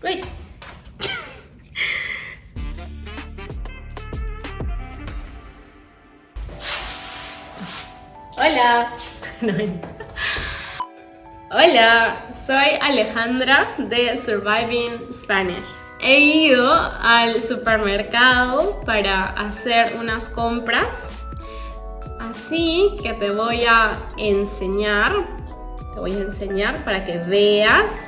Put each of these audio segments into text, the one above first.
Uy. Hola. Hola, soy Alejandra de Surviving Spanish. He ido al supermercado para hacer unas compras, así que te voy a enseñar para que veas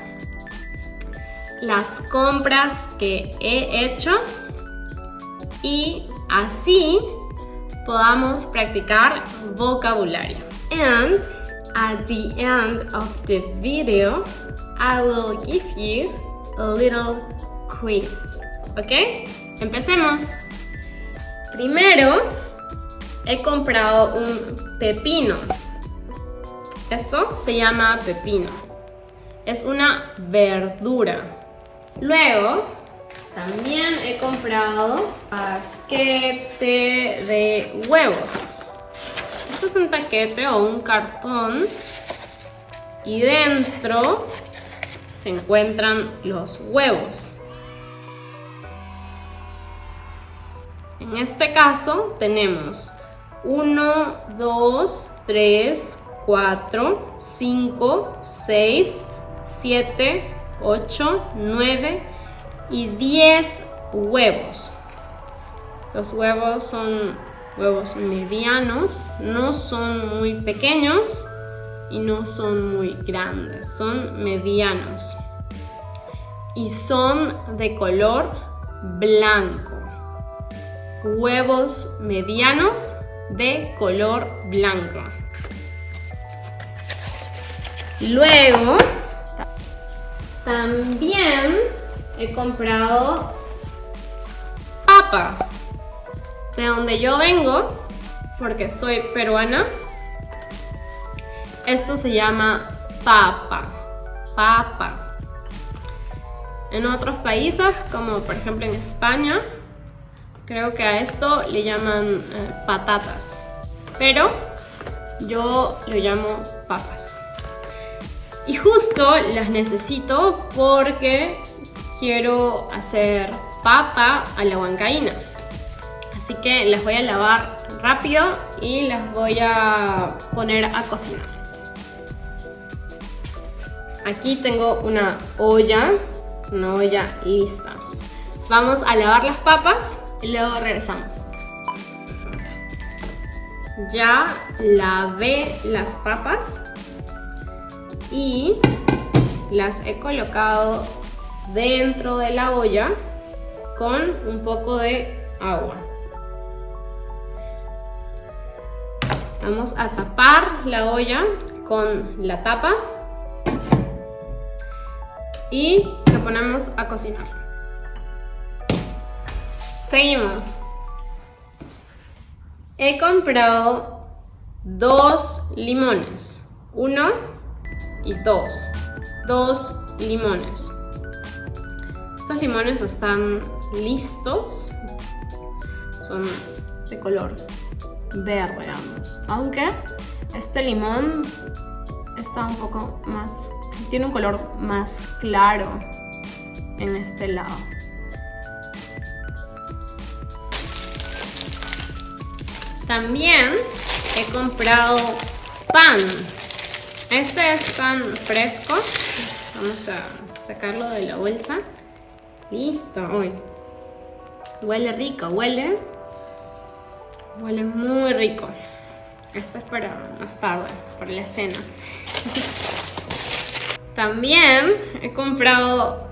las compras que he hecho y así podamos practicar vocabulario. And at the end of the video, I will give you a little quiz. ¿Ok? Empecemos. Primero, he comprado un pepino. Esto se llama pepino. Es una verdura. Luego, también he comprado paquete de huevos. Esto es un paquete o un cartón y dentro se encuentran los huevos. En este caso tenemos 1, 2, 3, 4, 5, 6, 7, 8, 9 y 10 huevos. Los huevos son huevos medianos, no son muy pequeños y no son muy grandes, son medianos y son de color blanco. Huevos medianos de color blanco. Luego también he comprado papas. De donde yo vengo, porque soy peruana, esto se llama papa. En otros países, como por ejemplo en España, creo que a esto le llaman patatas, pero yo lo llamo papas. Y justo las necesito porque quiero hacer papa a la huancaína. Así que las voy a lavar rápido y las voy a poner a cocinar. Aquí tengo una olla lista. Vamos a lavar las papas y luego regresamos. Ya lavé las papas y las he colocado dentro de la olla con un poco de agua. Vamos a tapar la olla con la tapa y la ponemos a cocinar. Seguimos. He comprado 2 limones. 1 y 2. 2 limones. Estos limones están listos. Son de color verde ambos, aunque este limón está un poco más, tiene un color más claro en este lado. También he comprado pan. Este es pan fresco. Vamos a sacarlo de la bolsa. Listo. Uy. Huele rico, huele muy rico. Esto es para más tarde, para la cena. También he comprado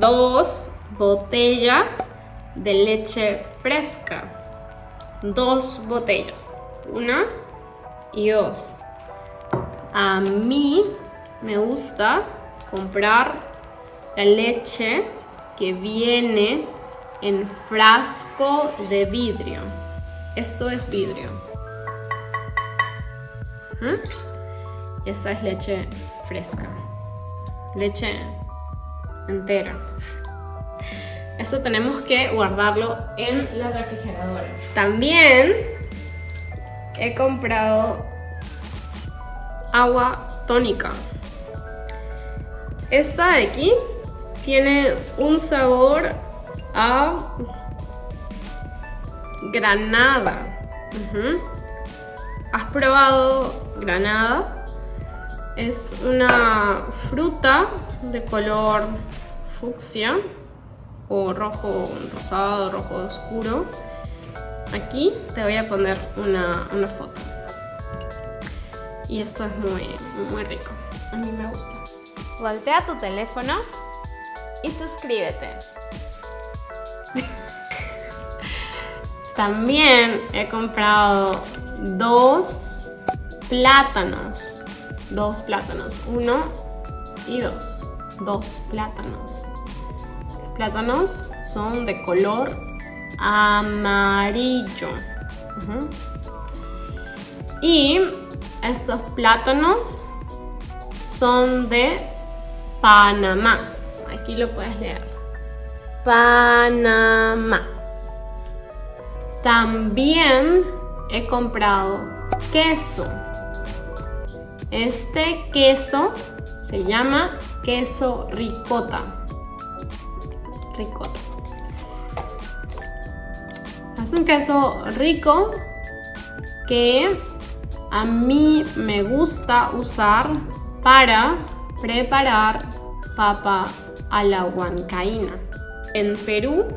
2 botellas de leche fresca. 2 botellas. 1 y 2. A mí me gusta comprar la leche que viene en frasco de vidrio. Esto es vidrio. Y esta es leche fresca. Leche entera. Esto tenemos que guardarlo en la refrigeradora. También he comprado agua tónica. Esta de aquí Tiene un sabor a granada. ¿Has probado granada? Es una fruta de color fucsia o rojo rosado, rojo oscuro. Aquí te voy a poner una foto. Y esto es muy rico. A mí me gusta. Voltea tu teléfono y suscríbete. También he comprado dos plátanos. Uno y dos. Dos plátanos. Los plátanos son de color amarillo. Y estos plátanos son de Panamá. Aquí lo puedes leer. Panamá. También he comprado queso. Este queso se llama queso ricota. Es un queso rico que a mí me gusta usar para preparar papa a la huancaína. En Perú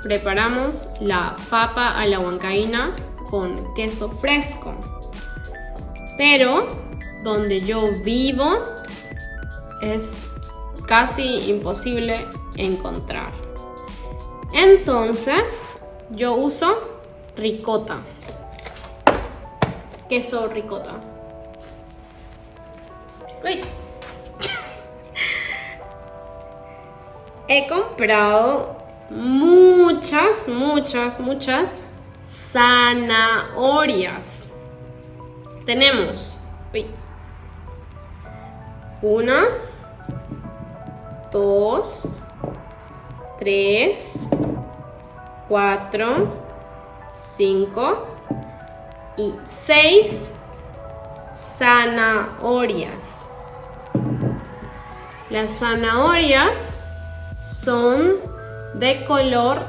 preparamos la papa a la huancaína con queso fresco, pero donde yo vivo es casi imposible encontrar. Entonces yo uso ricota, queso ricota. ¡Uy! He comprado muchas zanahorias. Tenemos 1, 2, 3, 4, 5 y 6 zanahorias. Las zanahorias son de color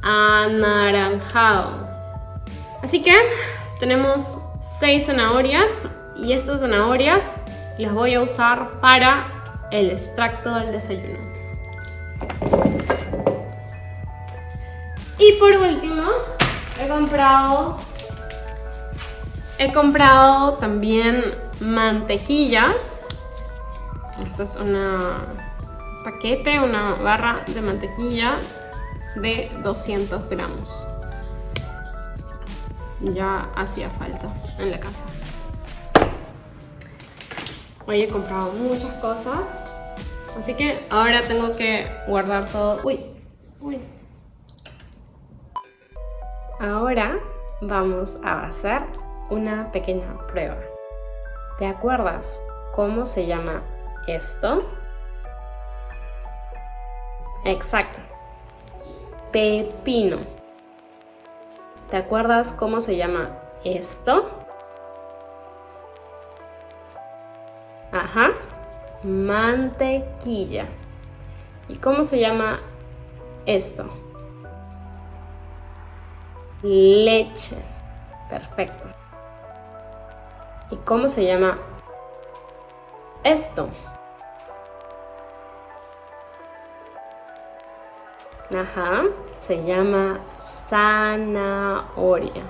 anaranjado. Así que tenemos 6 zanahorias y estas zanahorias las voy a usar para el extracto del desayuno. Y por último, he comprado también mantequilla. Esta es una barra de mantequilla de 200 gramos. Ya hacía falta en la casa. Hoy he comprado muchas cosas, así que ahora tengo que guardar todo. Ahora vamos a hacer una pequeña prueba. ¿Te acuerdas cómo se llama esto? Exacto. Pepino. ¿Te acuerdas cómo se llama esto? Ajá. Mantequilla. ¿Y cómo se llama esto? Leche. Perfecto. ¿Y cómo se llama esto? Ajá, se llama zanahoria.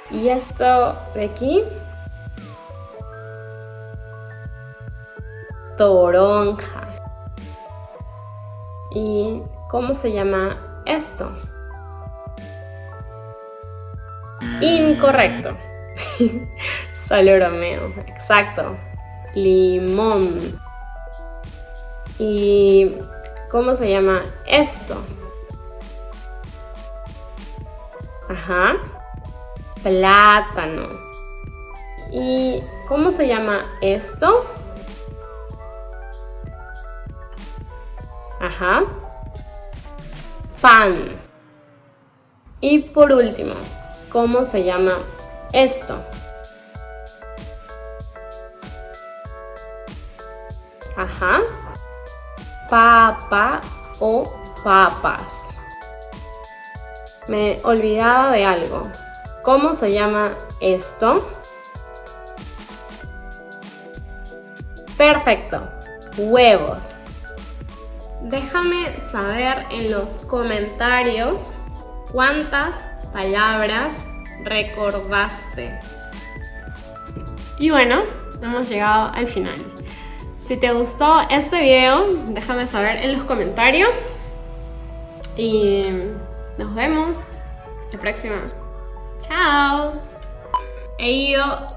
¿Y esto de aquí? Toronja. ¿Y cómo se llama esto? Incorrecto. Solo bromeo. Exacto. Limón. ¿Y cómo se llama esto? Ajá. Plátano. ¿Y cómo se llama esto? Ajá. Pan. Y por último, ¿cómo se llama esto? Ajá. papa o papas. Me olvidaba de algo. ¿Cómo se llama esto? Perfecto, huevos. Déjame saber en los comentarios cuántas palabras recordaste. Y bueno, hemos llegado al final. Si te gustó este video, déjame saber en los comentarios. Y nos vemos la próxima. ¡Chao! He ido